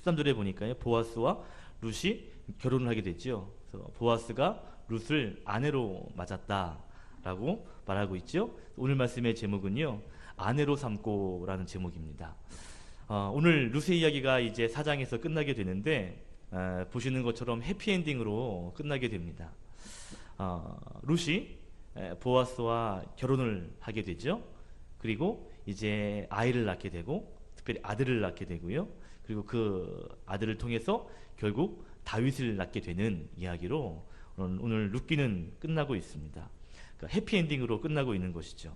13절에 보니까요, 보아스와 룻이 결혼을 하게 됐죠. 그래서 보아스가 룻을 아내로 맞았다라고 말하고 있죠. 오늘 말씀의 제목은요, 아내로 삼고라는 제목입니다. 오늘 룻의 이야기가 이제 4장에서 끝나게 되는데, 보시는 것처럼 해피엔딩으로 끝나게 됩니다. 룻이 보아스와 결혼을 하게 되죠. 그리고 이제 아이를 낳게 되고, 특별히 아들을 낳게 되고요. 그리고 그 아들을 통해서 결국 다윗을 낳게 되는 이야기로 오늘 룻기는 끝나고 있습니다. 그러니까 해피엔딩으로 끝나고 있는 것이죠.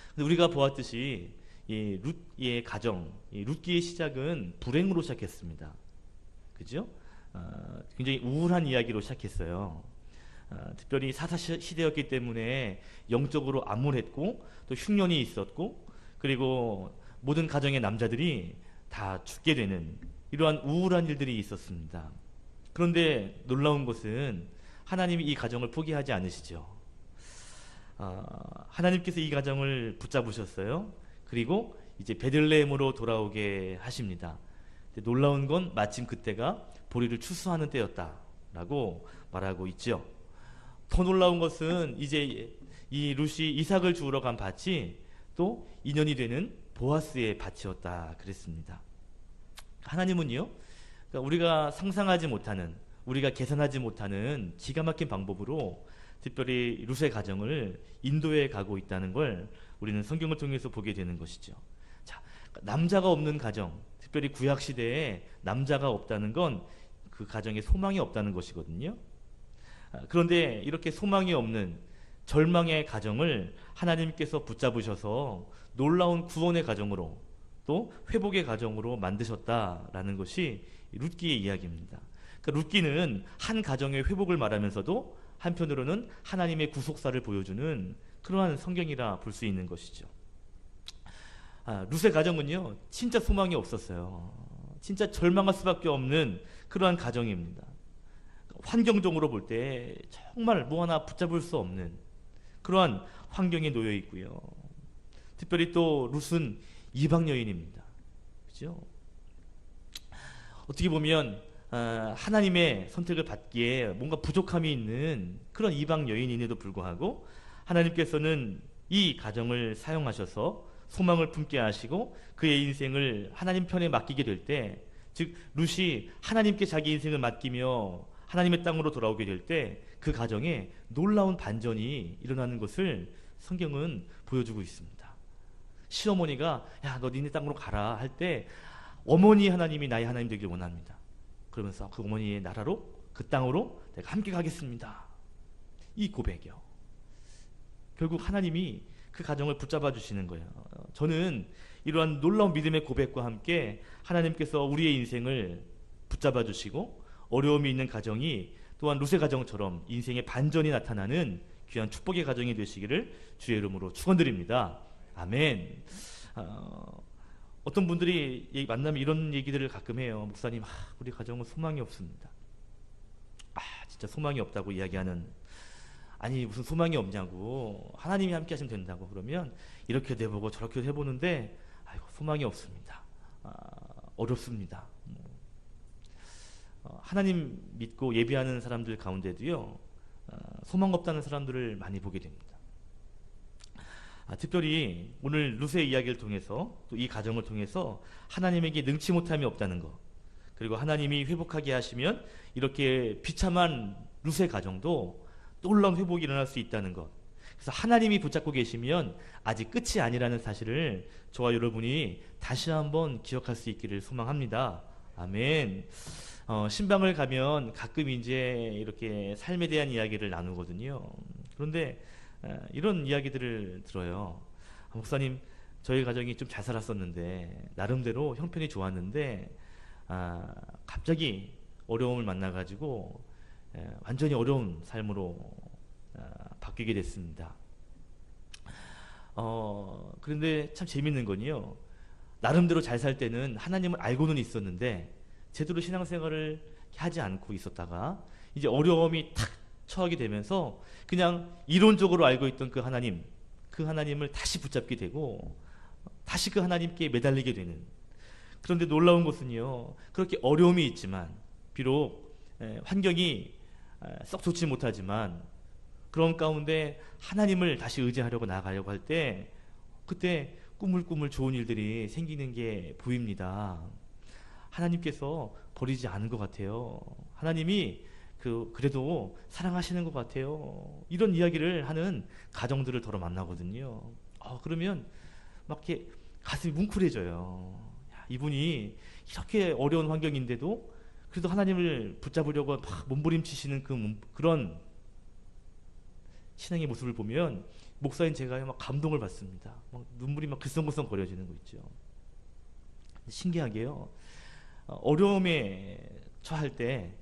근데 우리가 보았듯이 이 룻의 가정, 이 룻기의 시작은 불행으로 시작했습니다. 그죠? 굉장히 우울한 이야기로 시작했어요. 특별히 사사 시대였기 때문에 영적으로 암울했고, 또 흉년이 있었고, 그리고 모든 가정의 남자들이 다 죽게 되는 이러한 우울한 일들이 있었습니다. 그런데 놀라운 것은 하나님이 이 가정을 포기하지 않으시죠. 하나님께서 이 가정을 붙잡으셨어요. 그리고 이제 베들레헴으로 돌아오게 하십니다. 놀라운 건 마침 그때가 보리를 추수하는 때였다라고 말하고 있죠. 더 놀라운 것은 이제 이 룻이 이삭을 주우러 간 밭이 또 인연이 되는 보아스의 밭이었다 그랬습니다. 하나님은요, 그러니까 우리가 상상하지 못하는, 우리가 계산하지 못하는 기가 막힌 방법으로 특별히 룻의 가정을 인도해 가고 있다는 걸 우리는 성경을 통해서 보게 되는 것이죠. 자, 남자가 없는 가정, 특별히 구약 시대에 남자가 없다는 건 그 가정에 소망이 없다는 것이거든요. 그런데 이렇게 소망이 없는 절망의 가정을 하나님께서 붙잡으셔서 놀라운 구원의 가정으로, 또 회복의 가정으로 만드셨다라는 것이 룻기의 이야기입니다. 그러니까 룻기는 한 가정의 회복을 말하면서도 한편으로는 하나님의 구속사를 보여주는 그러한 성경이라 볼 수 있는 것이죠. 룻의 가정은요, 진짜 소망이 없었어요. 진짜 절망할 수밖에 없는 그러한 가정입니다. 환경적으로 볼 때 정말 뭐 하나 붙잡을 수 없는 그러한 환경에 놓여 있고요. 특별히 또 룻은 이방 여인입니다. 그죠? 어떻게 보면 하나님의 선택을 받기에 뭔가 부족함이 있는 그런 이방 여인임에도 불구하고 하나님께서는 이 가정을 사용하셔서 소망을 품게 하시고 그의 인생을 하나님 편에 맡기게 될 때, 즉 룻이 하나님께 자기 인생을 맡기며 하나님의 땅으로 돌아오게 될 때 그 가정에 놀라운 반전이 일어나는 것을 성경은 보여주고 있습니다. 시어머니가 야, 너 니네 땅으로 가라 할 때 어머니 하나님이 나의 하나님 되길 원합니다. 그러면서 그 어머니의 나라로, 그 땅으로 내가 함께 가겠습니다. 이 고백이요. 결국 하나님이 그 가정을 붙잡아 주시는 거예요. 저는 이러한 놀라운 믿음의 고백과 함께 하나님께서 우리의 인생을 붙잡아 주시고 어려움이 있는 가정이 또한 룻의 가정처럼 인생의 반전이 나타나는 귀한 축복의 가정이 되시기를 주의 이름으로 축원드립니다. 아멘. 어떤 분들이 만나면 이런 얘기들을 가끔 해요. 목사님, 우리 가정은 소망이 없습니다. 진짜 소망이 없다고 이야기하는, 아니 무슨 소망이 없냐고, 하나님이 함께 하시면 된다고. 그러면 이렇게도 해보고 저렇게도 해보는데 소망이 없습니다. 어렵습니다. 하나님 믿고 예배하는 사람들 가운데도요, 소망 없다는 사람들을 많이 보게 됩니다. 특별히 오늘 룻의 이야기를 통해서, 또 이 가정을 통해서 하나님에게 능치 못함이 없다는 것, 그리고 하나님이 회복하게 하시면 이렇게 비참한 룻의 가정도 놀라운 회복이 일어날 수 있다는 것, 그래서 하나님이 붙잡고 계시면 아직 끝이 아니라는 사실을 저와 여러분이 다시 한번 기억할 수 있기를 소망합니다. 아멘. 신방을 가면 가끔 이제 이렇게 삶에 대한 이야기를 나누거든요. 그런데 이런 이야기들을 들어요. 목사님, 저희 가정이 좀 잘 살았었는데, 나름대로 형편이 좋았는데 갑자기 어려움을 만나가지고 완전히 어려운 삶으로 바뀌게 됐습니다. 그런데 참 재밌는 건요, 나름대로 잘 살 때는 하나님을 알고는 있었는데 제대로 신앙생활을 하지 않고 있었다가 이제 어려움이 탁 처하게 되면서 그냥 이론적으로 알고 있던 그 하나님을 다시 붙잡게 되고 다시 그 하나님께 매달리게 되는 그런데 놀라운 것은요, 그렇게 어려움이 있지만, 비록 환경이 썩 좋지 못하지만, 그런 가운데 하나님을 다시 의지하려고 나아가려고 할 때, 그때 꾸물꾸물 좋은 일들이 생기는 게 보입니다. 하나님께서 버리지 않은 것 같아요. 하나님이 그래도 사랑하시는 것 같아요. 이런 이야기를 하는 가정들을 더러 만나거든요. 그러면 막 이렇게 가슴이 뭉클해져요. 야, 이분이 이렇게 어려운 환경인데도 그래도 하나님을 붙잡으려고 막 몸부림치시는 그런 신앙의 모습을 보면 목사인 제가 막 감동을 받습니다. 막 눈물이 막 글썽글썽 거려지는 거 있죠. 신기하게요. 어려움에 처할 때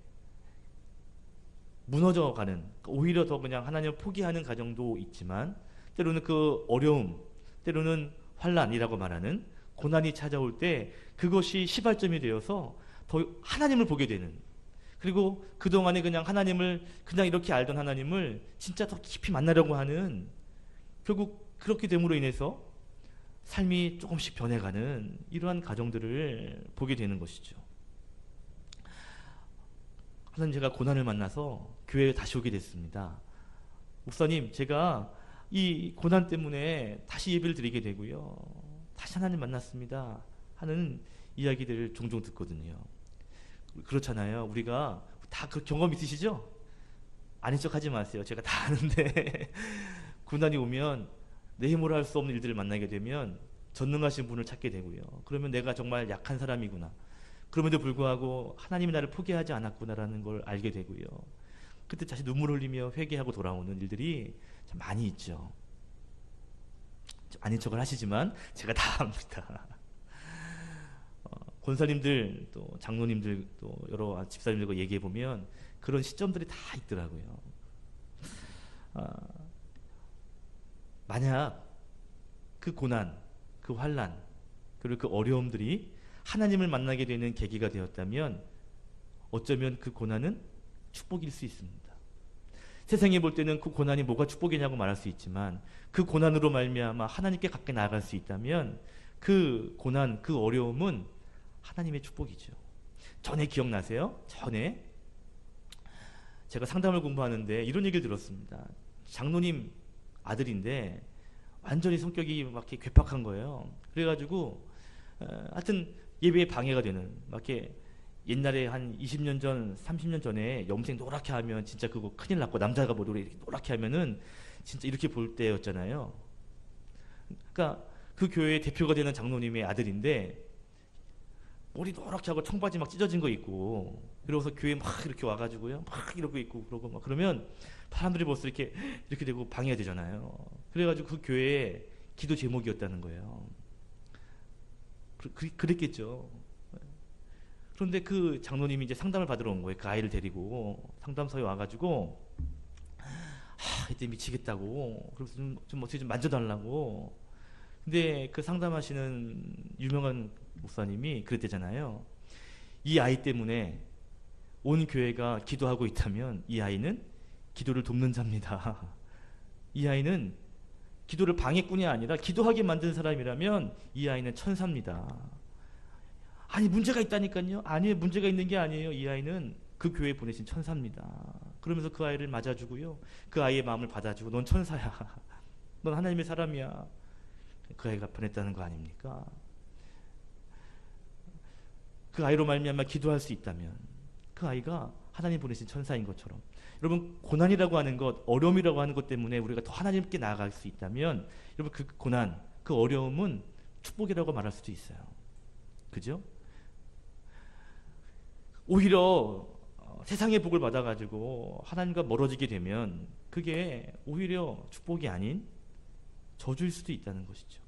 무너져가는, 오히려 더 그냥 하나님을 포기하는 가정도 있지만, 때로는 그 어려움, 때로는 환난이라고 말하는 고난이 찾아올 때 그것이 시발점이 되어서 더 하나님을 보게 되는, 그리고 그동안에 그냥 하나님을 그냥 이렇게 알던 하나님을 진짜 더 깊이 만나려고 하는, 결국 그렇게 됨으로 인해서 삶이 조금씩 변해가는 이러한 가정들을 보게 되는 것이죠. 하나님, 제가 고난을 만나서 교회에 다시 오게 됐습니다. 목사님, 제가 이 고난 때문에 다시 예배를 드리게 되고요, 다시 하나님 만났습니다 하는 이야기들을 종종 듣거든요. 그렇잖아요. 우리가 다 그 경험 있으시죠? 아닌 척 하지 마세요. 제가 다 아는데 고난이 오면 내 힘으로 할 수 없는 일들을 만나게 되면 전능하신 분을 찾게 되고요, 그러면 내가 정말 약한 사람이구나, 그럼에도 불구하고 하나님이 나를 포기하지 않았구나라는 걸 알게 되고요, 그때 다시 눈물 흘리며 회개하고 돌아오는 일들이 참 많이 있죠. 아닌 척을 하시지만 제가 다 압니다. 권사님들, 또 장로님들, 또 여러 집사님들과 얘기해 보면 그런 시점들이 다 있더라고요. 만약 그 고난, 그 환난, 그리고 그 어려움들이 하나님을 만나게 되는 계기가 되었다면 어쩌면 그 고난은 축복일 수 있습니다. 세상에 볼 때는 그 고난이 뭐가 축복이냐고 말할 수 있지만, 그 고난으로 말미암아 하나님께 가까이 나아갈 수 있다면 그 고난, 그 어려움은 하나님의 축복이죠. 전에 기억나세요? 전에 제가 상담을 공부하는데 이런 얘기를 들었습니다. 장로님 아들인데 완전히 성격이 막 이렇게 괴팍한 거예요. 그래가지고 하여튼 예배에 방해가 되는, 막 이렇게 옛날에 한 20년 전, 30년 전에 염색 노랗게 하면 진짜 그거 큰일 났고, 남자가 뭐 이렇게 노랗게 하면은 진짜 이렇게 볼 때였잖아요. 그러니까 그 교회의 대표가 되는 장로님의 아들인데 머리 노랗게 하고 청바지 막 찢어진 거 입고, 그러고서 교회 막 이렇게 와가지고요, 막 이러고 있고, 그러고 막 그러면 사람들이 벌써 이렇게 되고 방해가 되잖아요. 그래가지고 그 교회의 기도 제목이었다는 거예요. 그랬겠죠. 그런데 그 장로님이 이제 상담을 받으러 온 거예요. 그 아이를 데리고 상담소에 와가지고 이때 미치겠다고, 그래서 좀 어떻게 좀 만져달라고. 근데 그 상담하시는 유명한 목사님이 그랬대잖아요. 이 아이 때문에 온 교회가 기도하고 있다면 이 아이는 기도를 돕는 자입니다. 이 아이는 기도를 방해꾼이 아니라 기도하게 만든 사람이라면 이 아이는 천사입니다. 아니, 문제가 있다니까요. 아니에요, 문제가 있는 게 아니에요. 이 아이는 그 교회에 보내신 천사입니다. 그러면서 그 아이를 맞아주고요, 그 아이의 마음을 받아주고, 넌 천사야, 넌 하나님의 사람이야. 그 아이가 변했다는 거 아닙니까? 그 아이로 말미암아 기도할 수 있다면 그 아이가 하나님 보내신 천사인 것처럼, 여러분, 고난이라고 하는 것, 어려움이라고 하는 것 때문에 우리가 더 하나님께 나아갈 수 있다면, 여러분, 그 고난, 그 어려움은 축복이라고 말할 수도 있어요. 그죠? 오히려 세상의 복을 받아가지고 하나님과 멀어지게 되면 그게 오히려 축복이 아닌 저주일 수도 있다는 것이죠.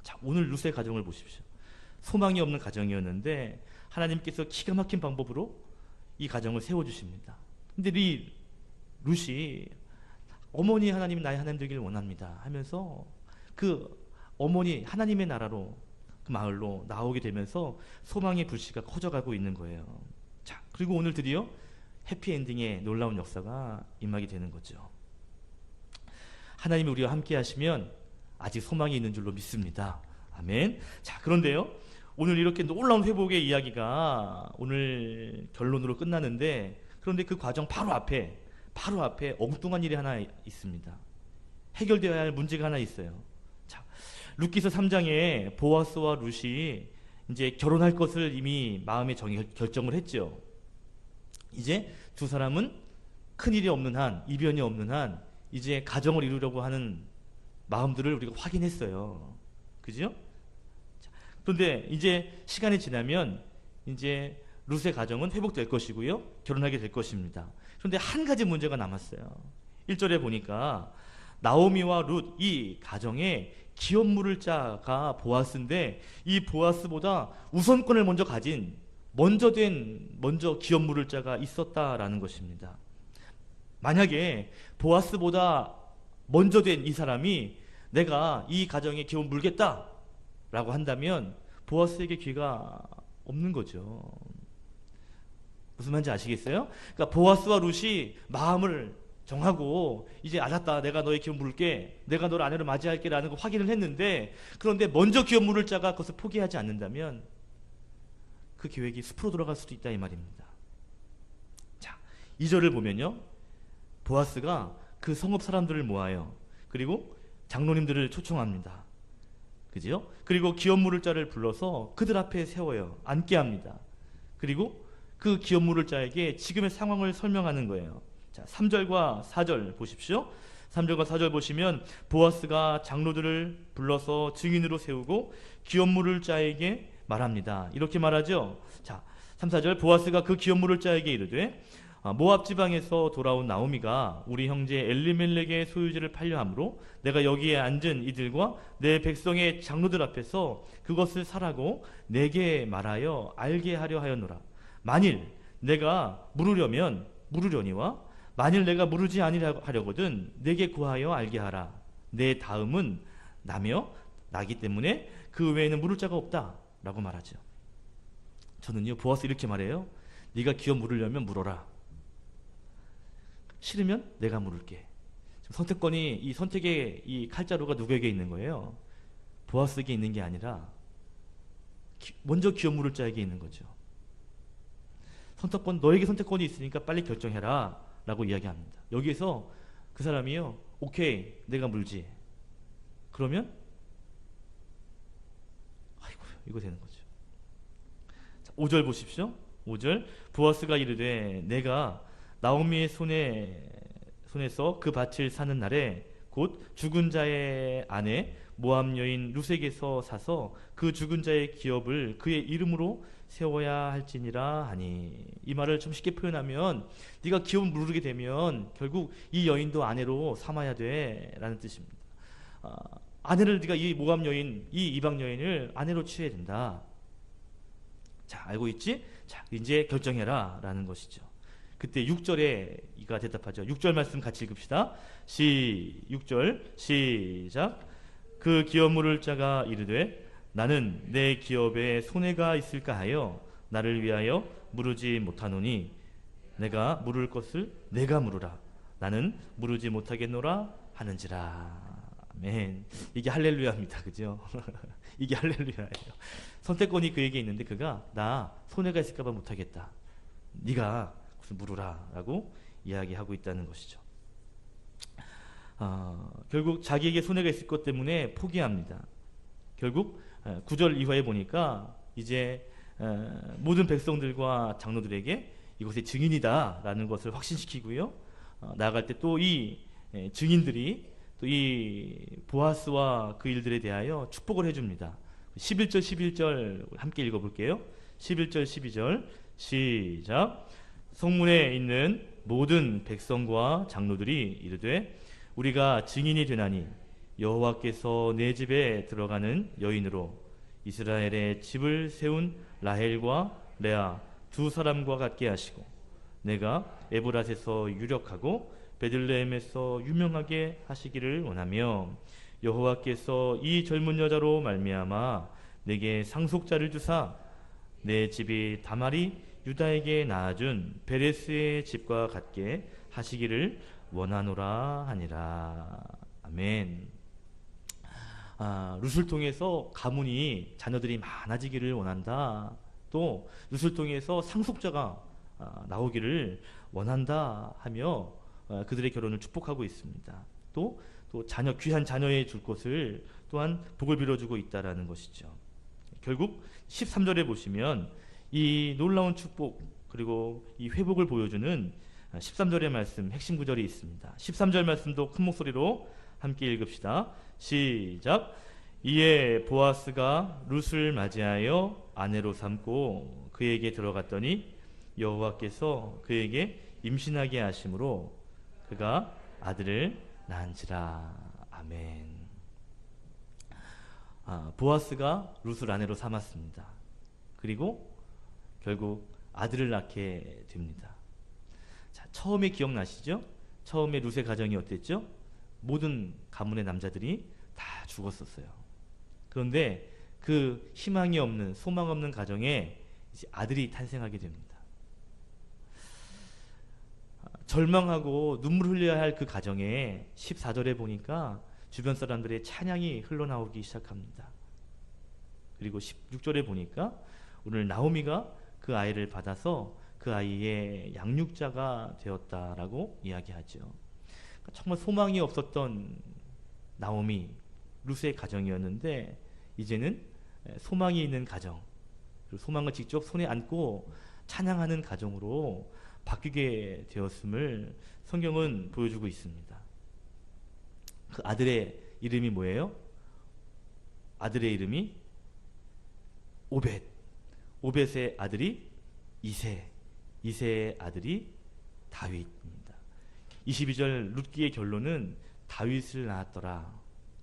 자, 오늘 룻의 가정을 보십시오. 소망이 없는 가정이었는데 하나님께서 기가 막힌 방법으로 이 가정을 세워주십니다. 근데 룻이 어머니 하나님, 나의 하나님 되기를 원합니다 하면서 그 어머니 하나님의 나라로, 그 마을로 나오게 되면서 소망의 불씨가 커져가고 있는 거예요. 자, 그리고 오늘 드디어 해피엔딩의 놀라운 역사가 임하게 되는 거죠. 하나님이 우리와 함께 하시면 아직 소망이 있는 줄로 믿습니다. 아멘. 자, 그런데요, 오늘 이렇게 놀라운 회복의 이야기가 오늘 결론으로 끝나는데, 그런데 그 과정 바로 앞에 엉뚱한 일이 하나 있습니다. 해결되어야 할 문제가 하나 있어요. 자, 룻기서 3장에 보아스와 룻이 이제 결혼할 것을 이미 마음에 결정을 했죠. 이제 두 사람은 큰일이 없는 한, 이변이 없는 한 이제 가정을 이루려고 하는 마음들을 우리가 확인했어요. 그죠? 그런데 이제 시간이 지나면 이제 룻의 가정은 회복될 것이고요, 결혼하게 될 것입니다. 그런데 한 가지 문제가 남았어요. 1절에 보니까 나오미와 룻 이 가정에 기업 물을 자가 보아스인데, 이 보아스보다 우선권을 먼저 기업 물을 자가 있었다라는 것입니다. 만약에 보아스보다 먼저 된 이 사람이 내가 이 가정에 기업 물겠다 라고 한다면 보아스에게 기회가 없는 거죠. 무슨 말인지 아시겠어요? 그러니까 보아스와 룻이 마음을 정하고 이제 알았다, 내가 너의 기업 물을게, 내가 너를 아내로 맞이할게 라는 걸 확인을 했는데, 그런데 먼저 기업 물을 자가 그것을 포기하지 않는다면 그 계획이 숲으로 돌아갈 수도 있다 이 말입니다. 자, 2절을 보면요, 보아스가 그 성읍 사람들을 모아요. 그리고 장로님들을 초청합니다. 그죠? 그리고 기업 물을 자를 불러서 그들 앞에 세워요. 앉게 합니다. 그리고 그 기업 물을 자에게 지금의 상황을 설명하는 거예요. 자, 3절과 4절 보십시오. 3절과 4절 보시면 보아스가 장로들을 불러서 증인으로 세우고 기업 물을 자에게 말합니다. 이렇게 말하죠. 자, 3, 4절 보아스가 그 기업 물을 자에게 이르되 모압 지방에서 돌아온 나오미가 우리 형제 엘리멜렉의 소유지를 팔려 함으로 내가 여기에 앉은 이들과 내 백성의 장로들 앞에서 그것을 사라고 내게 말하여 알게 하려 하였노라. 만일 내가 물으려니와 만일 내가 물으지 아니하려거든 내게 구하여 알게 하라. 내 다음은 나기 때문에 그 외에는 물을 자가 없다 라고 말하죠. 저는요, 보아스 이렇게 말해요. 네가 기업 물으려면 물어라. 싫으면 내가 물을게. 선택권이, 이 선택의 이 칼자루가 누구에게 있는 거예요? 보아스에게 있는 게 아니라 먼저 기업 물을 자에게 있는 거죠. 너에게 선택권이 있으니까 빨리 결정해라 라고 이야기합니다. 여기에서 그 사람이요, 오케이 내가 물지. 그러면 아이고 이거 되는 거죠. 자, 5절 보십시오. 5절 보아스가 이르되 내가 나오미의 손에서 그 밭을 사는 날에 곧 죽은 자의 아내 모압 여인 룻에게서 사서 그 죽은 자의 기업을 그의 이름으로 세워야 할지니라 하니. 이 말을 좀 쉽게 표현하면 네가 기업을 물게 되면 결국 이 여인도 아내로 삼아야 돼 라는 뜻입니다. 아내를 네가 이 모압 여인, 이 이방 여인을 아내로 취해야 된다. 자, 알고 있지? 자, 이제 결정해라 라는 것이죠. 그때 6절에 이가 대답하죠. 6절 말씀 같이 읽읍시다. 6절 시작. 그 기업 물을 자가 이르되 나는 내 기업에 손해가 있을까 하여 나를 위하여 물으지 못하노니 내가 물을 것을 내가 물으라. 나는 물으지 못하겠노라 하는지라. 아멘. 이게 할렐루야입니다. 그죠? 이게 할렐루야예요. 선택권이 그에게 있는데 그가 나 손해가 있을까 봐 못하겠다. 네가 무슨 물으라 라고 이야기하고 있다는 것이죠. 결국 자기에게 손해가 있을 것 때문에 포기합니다. 결국 9절 이후에 보니까 이제 모든 백성들과 장로들에게 이것의 증인이다 라는 것을 확신시키고요, 나아갈 때 또 이 증인들이 또 이 보아스와 그 일들에 대하여 축복을 해줍니다. 11절 11절 함께 읽어볼게요. 11절 12절 시작. 성문에 있는 모든 백성과 장로들이 이르되 우리가 증인이 되나니 여호와께서 내 집에 들어가는 여인으로 이스라엘의 집을 세운 라헬과 레아 두 사람과 같게 하시고 내가 에브랏에서 유력하고 베들레헴에서 유명하게 하시기를 원하며 여호와께서 이 젊은 여자로 말미암아 내게 상속자를 주사 내 집이 다말이 유다에게 낳아준 베레스의 집과 같게 하시기를 원하노라 하니라. 아멘. 룻을 통해서 가문이 자녀들이 많아지기를 원한다. 또 룻을 통해서 상속자가 나오기를 원한다 하며 그들의 결혼을 축복하고 있습니다. 또 자녀, 귀한 자녀에 줄 것을 또한 복을 빌어주고 있다라는 것이죠. 결국 13절에 보시면 이 놀라운 축복 그리고 이 회복을 보여주는 13절의 말씀 핵심 구절이 있습니다. 13절 말씀도 큰 목소리로 함께 읽읍시다. 시작. 이에 보아스가 룻을 맞이하여 아내로 삼고 그에게 들어갔더니 여호와께서 그에게 임신하게 하심으로 그가 아들을 낳은지라. 아멘. 보아스가 룻을 아내로 삼았습니다. 그리고 결국 아들을 낳게 됩니다. 자, 처음에 기억나시죠? 처음에 룻의 가정이 어땠죠? 모든 가문의 남자들이 다 죽었었어요. 그런데 그 희망이 없는, 소망 없는 가정에 이제 아들이 탄생하게 됩니다. 절망하고 눈물 흘려야 할 그 가정에 14절에 보니까 주변 사람들의 찬양이 흘러나오기 시작합니다. 그리고 16절에 보니까 오늘 나오미가 그 아이를 받아서 그 아이의 양육자가 되었다라고 이야기하죠. 정말 소망이 없었던 나오미, 룻의 가정이었는데 이제는 소망이 있는 가정, 그리고 소망을 직접 손에 안고 찬양하는 가정으로 바뀌게 되었음을 성경은 보여주고 있습니다. 그 아들의 이름이 뭐예요? 아들의 이름이 오벳, 오벳의 아들이 이세, 이세의 아들이 다윗입니다. 22절 룻기의 결론은 다윗을 낳았더라,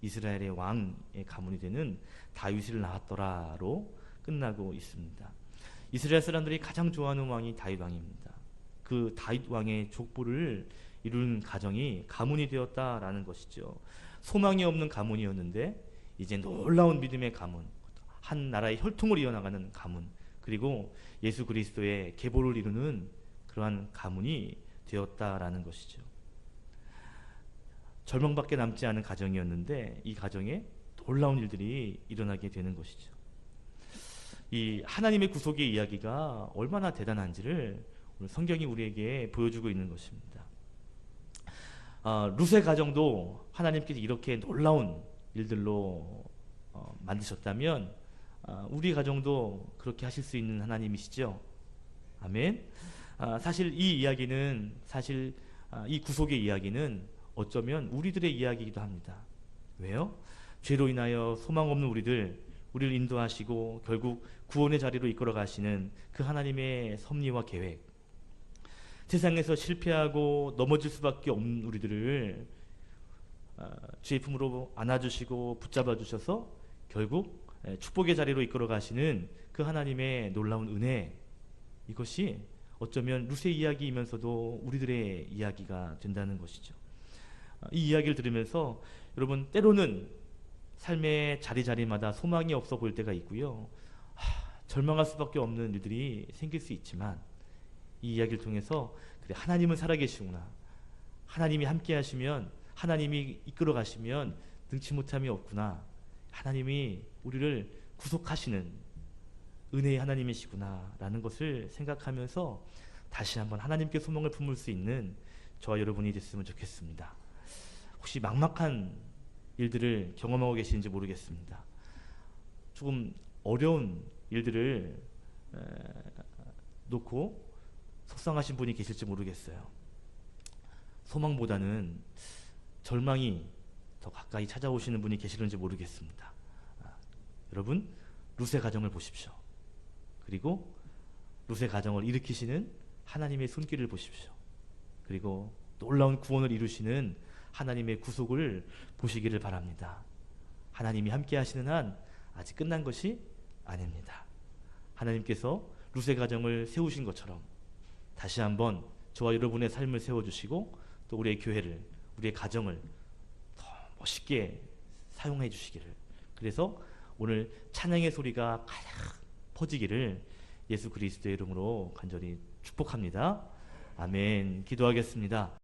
이스라엘의 왕의 가문이 되는 다윗을 낳았더라로 끝나고 있습니다. 이스라엘 사람들이 가장 좋아하는 왕이 다윗 왕입니다. 그 다윗 왕의 족보를 이룬 가정이 가문이 되었다라는 것이죠. 소망이 없는 가문이었는데 이제 놀라운 믿음의 가문, 한 나라의 혈통을 이어나가는 가문, 그리고 예수 그리스도의 계보를 이루는 그러한 가문이 되었다라는 것이죠. 절망밖에 남지 않은 가정이었는데 이 가정에 놀라운 일들이 일어나게 되는 것이죠. 이 하나님의 구속의 이야기가 얼마나 대단한지를 오늘 성경이 우리에게 보여주고 있는 것입니다. 룻의 가정도 하나님께서 이렇게 놀라운 일들로 만드셨다면 우리 가정도 그렇게 하실 수 있는 하나님이시죠. 아멘. 사실 이 이야기는 이 구속의 이야기는 어쩌면 우리들의 이야기이기도 합니다. 왜요? 죄로 인하여 소망 없는 우리를 인도하시고 결국 구원의 자리로 이끌어 가시는 그 하나님의 섭리와 계획, 세상에서 실패하고 넘어질 수밖에 없는 우리들을 주의 품으로 안아주시고 붙잡아 주셔서 결국 축복의 자리로 이끌어 가시는 그 하나님의 놀라운 은혜, 이것이 어쩌면 룻의 이야기이면서도 우리들의 이야기가 된다는 것이죠. 이 이야기를 들으면서 여러분, 때로는 삶의 자리자리마다 소망이 없어 보일 때가 있고요, 절망할 수밖에 없는 일들이 생길 수 있지만 이 이야기를 통해서 그래, 하나님은 살아계시구나, 하나님이 함께 하시면, 하나님이 이끌어 가시면 능치 못함이 없구나, 하나님이 우리를 구속하시는 은혜의 하나님이시구나 라는 것을 생각하면서 다시 한번 하나님께 소망을 품을 수 있는 저와 여러분이 됐으면 좋겠습니다. 혹시 막막한 일들을 경험하고 계시는지 모르겠습니다. 조금 어려운 일들을 놓고 속상하신 분이 계실지 모르겠어요. 소망보다는 절망이 더 가까이 찾아오시는 분이 계시는지 모르겠습니다. 여러분, 룻의 가정을 보십시오. 그리고 룻의 가정을 일으키시는 하나님의 손길을 보십시오. 그리고 놀라운 구원을 이루시는 하나님의 구속을 보시기를 바랍니다. 하나님이 함께 하시는 한 아직 끝난 것이 아닙니다. 하나님께서 룻의 가정을 세우신 것처럼 다시 한번 저와 여러분의 삶을 세워주시고 또 우리의 교회를, 우리의 가정을 더 멋있게 사용해 주시기를, 그래서 오늘 찬양의 소리가 가득 퍼지기를 예수 그리스도의 이름으로 간절히 축복합니다. 아멘. 기도하겠습니다.